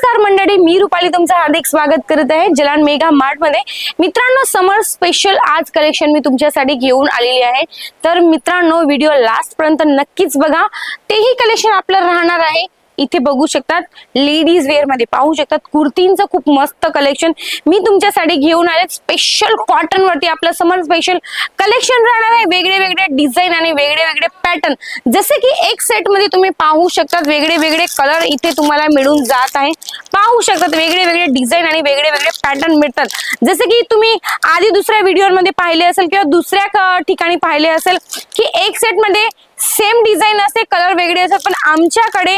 नमस्कार मंडळी, मी रुपाली तुमचं हार्दिक स्वागत करत आहे जलान मेगा मार्ट मध्ये। मित्रांनो, समर स्पेशल आज कलेक्शन मी तुमच्यासाठी घेऊन आलेली आहे। तर मित्रांनो, व्हिडिओ लास्ट पर्यंत नक्कीच बघा। तेही कलेक्शन आपलं राहणार आहे। इथे बघू शकतात लेडीज वेअर मध्ये पाहू शकतात कुर्तींचं खूप मस्त कलेक्शन मी तुमच्यासाठी घेऊन आले। स्पेशल कॉटन वरती आपलं समर स्पेशल कलेक्शन राहणार आहे। वेगळे वेगळे डिझाइन आणि वेगळे वेगळे पॅटर्न, जसे की एक सेट मध्ये तुम्ही पाहू शकतात वेगळे वेगळे कलर इथे तुम्हाला मिळून जात आहे। पाहू शकतात वेगळे वेगळे डिझाइन आणि वेगळे वेगळे पॅटर्न मिळतात। जसे की तुम्ही आधी दुसऱ्या व्हिडिओमध्ये पाहिले असेल किंवा दुसऱ्या ठिकाणी पाहिले असेल की एक सेट मध्ये सेम डिझाइन असते, कलर वेगळे असतात, पण आमच्याकडे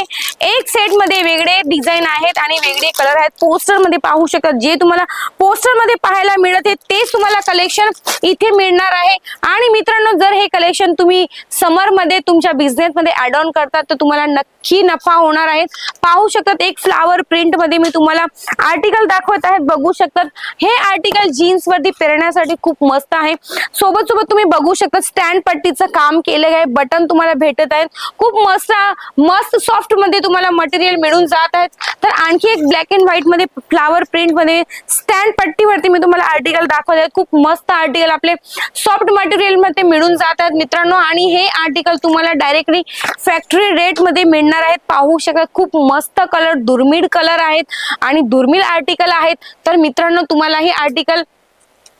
एक सेट मध्ये वेगळे डिझाइन आहेत आणि वेगळे कलर आहेत। पोस्टर मध्ये पाहू शकतात, जे तुम्हाला पोस्टर मध्ये पाहायला मिळत आहे तेच तुम्हाला कलेक्शन इथे मिळणार आहे। आणि मित्रांनो, जर हे कलेक्शन तुम्ही समर मध्ये तुमच्या बिझनेस मध्ये ऍड ऑन करतात तर तुम्हाला नक्की नफा होणार आहे। पाहू शकतात एक फ्लावर प्रिंट मध्ये मी तुम्हाला आर्टिकल दाखवत आहे। बघू शकतात हे आर्टिकल जीन्स वरती पेरण्यासाठी खूप मस्त आहे। सोबत सोबत तुम्ही बघू शकता स्टँड पट्टीचं काम केलं आहे, बटन तुम्हाला भेटत आहेत। खूप मस्त सॉफ्ट मध्ये तुम्हाला मटेरियल मिळून जात आहे। तर आणखी एक ब्लॅक अँड व्हाईट मध्ये फ्लावर प्रिंट मध्ये स्टँड पट्टीवरती मी तुम्हाला आर्टिकल दाखवत आहे। खूप मस्त आर्टिकल आपले सॉफ्ट मटेरियल मध्ये मिळून जात आहेत मित्रांनो। आणि हे आर्टिकल तुम्हाला डायरेक्टली फॅक्टरी रेट मध्ये मिळणार आहेत। पाहू शकता खूप मस्त कलर, दुर्मिळ कलर आहेत आणि दुर्मिळ आर्टिकल आहेत। तर मित्रांनो, तुम्हाला हे आर्टिकल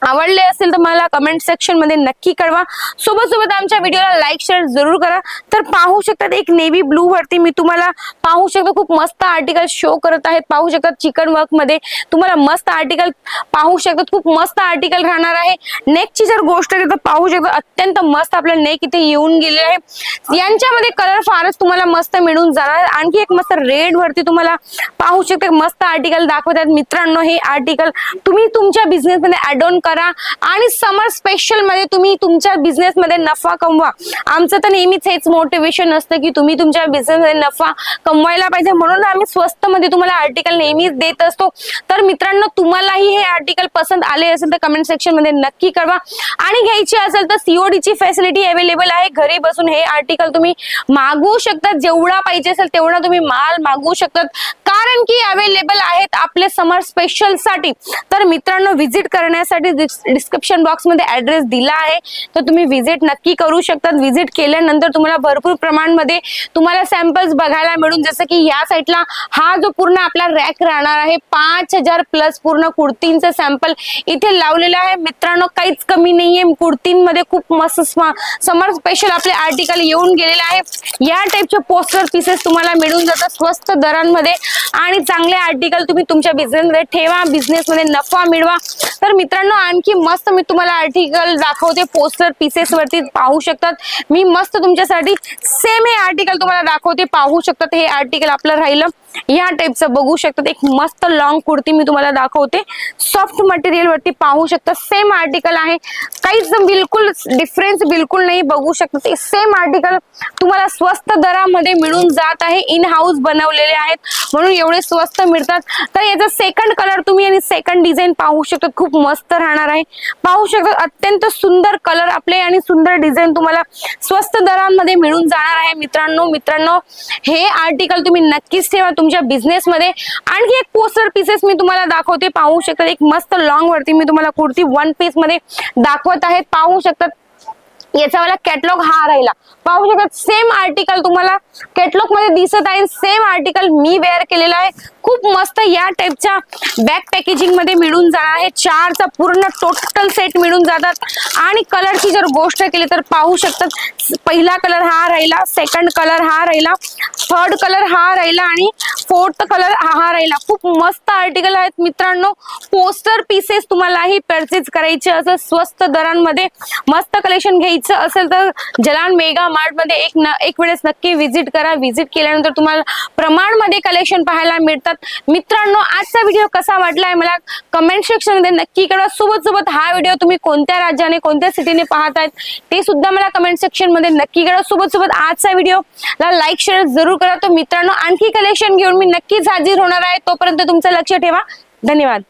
आवडले असेल तर मला कमेंट सेक्शन मध्ये नक्की कळवा। सोबत सोबत आमच्या व्हिडिओला लाईक शेअर जरूर करा। तर पाहू शकतात एक नेव्ही ब्लू वरती मी तुम्हाला पाहू शकता खूप मस्त आर्टिकल शो करत आहेत। पाहू शकतात चिकन वर्क मध्ये तुम्हाला मस्त आर्टिकल पाहू शकतात, खूप मस्त आर्टिकल राहणार आहे। नेकची जर गोष्ट केली तर पाहू शकता अत्यंत मस्त आपल्या नेक इथे येऊन गेले आहे। यांच्यामध्ये कलर फारच तुम्हाला मस्त मिळून जाणार। आणखी एक मस्त रेड वरती तुम्हाला पाहू शकता मस्त आर्टिकल दाखवत आहेत मित्रांनो। हे आर्टिकल तुम्ही तुमच्या बिझनेस मध्ये ऍड ऑन आणि समर स्पेशल मध्ये तुम्ही तुमच्या बिझनेस मध्ये नफा कमवा। आमचं तर नेहमीच हेच मोटिवेशन असतं की तुम्ही तुमच्या बिझनेस मध्ये नफा कमवायला पाहिजे, म्हणून आम्ही स्वस्त मध्ये तुम्हाला आर्टिकल नेहमीच देत असतो। तर मित्रांनो, तुम्हालाही हे आर्टिकल पसंत आले असेल तर कमेंट सेक्शन मध्ये नक्की कळवा। आणि घ्यायची असेल तर सीओडी ची फॅसिलिटी अवेलेबल आहे। घरी बसून हे आर्टिकल तुम्ही मागवू शकता, जेवढा पाहिजे असेल तेवढा तुम्ही माल मागवू शकतात, कारण की अवेलेबल आहेत आपले समर स्पेशल साठी। तर मित्रांनो, व्हिजिट करण्यासाठी डिस्क्रिप्शन बॉक्स मध्ये ऍड्रेस दिला आहे, तर तुम्ही व्हिजिट नक्की करू शकता। व्हिजिट केल्यानंतर तुम्हाला भरपूर प्रमाणामध्ये तुम्हाला सॅम्पल्स बघायला मिळून, जसं की या साईडला हा जो पूर्ण आपला रॅक राहणार आहे 5000 प्लस पूर्ण कुर्तींचे सॅम्पल इथे लावलेला आहे मित्रांनो। काहीच कमी नाहीये, कुर्तींमध्ये खूप मस्त समर स्पेशल आपले आर्टिकल येऊन गेलेले आहे। या टाइपचे पोस्टर पीसेस तुम्हाला मिळून जातात स्वस्त दरांमध्ये आणि चांगले आर्टिकल तुम्ही तुमच्या बिझनेस मध्ये ठेवा, बिझनेस मध्ये नफा मिळवा। तर मित्रांनो, आणखी मस्त मी तुम्हाला आर्टिकल दाखवते पोस्टर पीसेस वरती पाहू शकतात। मी मस्त तुमच्यासाठी सेम हे आर्टिकल तुम्हाला दाखवते। पाहू शकतात हे आर्टिकल आपलं राहिलं या टाइपचं बघू शकतात। एक मस्त लॉंग कुर्ती मी तुम्हाला दाखवते सॉफ्ट मटेरियल वरती पाहू शकता। सेम आर्टिकल आहे, काहीच बिलकुल डिफरन्स बिलकुल नाही। बघू शकता सेम आर्टिकल तुम्हाला स्वस्त दरामध्ये मिळून जात आहे। इन हाऊस बनवलेले आहेत म्हणून एवढे स्वस्त मिळतात। तर याचा सेकंड कलर तुम्ही आणि सेकंड डिझाइन पाहू शकता, खूप मस्त राहणार आहे। पाहू शकता अत्यंत सुंदर कलर आपले आणि सुंदर डिझाइन तुम्हाला स्वस्त दरांमध्ये मिळून जाणार आहे मित्रांनो, हे आर्टिकल तुम्ही नक्कीच ठेवा तुमच्या बिझनेस मध्ये। आणखी एक पोस्टर पीसेस मी तुम्हाला दाखवते। पाहू शकता एक मस्त लॉंग वरती मी तुम्हाला कुर्ती वन पीस मध्ये दाखवत आहे। पाहू शकतात याचा वाला कॅटलॉग हा राहिला। पाहू शकतात सेम आर्टिकल तुम्हाला कॅटलॉग मध्ये दिसत आहे, सेम आर्टिकल मी वेअर केलेला आहे। खूप मस्त या टाइपच्या बॅक पॅकेजिंग मध्ये मिळून जाणार आहे। 4चा पूर्ण टोटल सेट मिळून जातात। आणि कलरची जर गोष्ट केली तर पाहू शकतात पहिला कलर हा राहिला, सेकंड कलर हा राहिला, थर्ड कलर हा राहिला आणि फोर्थ कलर हा राहिला। खूप मस्त आर्टिकल आहेत मित्रांनो। पोस्टर पीसेस तुम्हालाही परचेज करायचे असेल स्वस्त दरांमध्ये, मस्त कलेक्शन घ्यायचं असेल तर जलान मेगा मार्ट मध्ये एक वेळेस नक्की व्हिजिट करा। व्हिजिट केल्यानंतर तुम्हाला प्रमाण मध्ये कलेक्शन पाहायला मिळतात। मित्रांनो, आजचा व्हिडिओ कसा वाटलाय मला कमेंट सेक्शन मध्ये नक्की कळवा। सोबत हा व्हिडिओ तुम्ही कोणत्या राज्याने कोणत्या सिटीने पाहतायत ते सुद्धा मला कमेंट सेक्शन मध्ये नक्की कळवा। सोबत आजचा व्हिडिओला लाईक शेअर जरूर करा। तो मित्रांनो, आणखी कलेक्शन घेऊन मी नक्कीच हाजीर होणार आहे। तोपर्यंत तुमचं लक्ष ठेवा। धन्यवाद।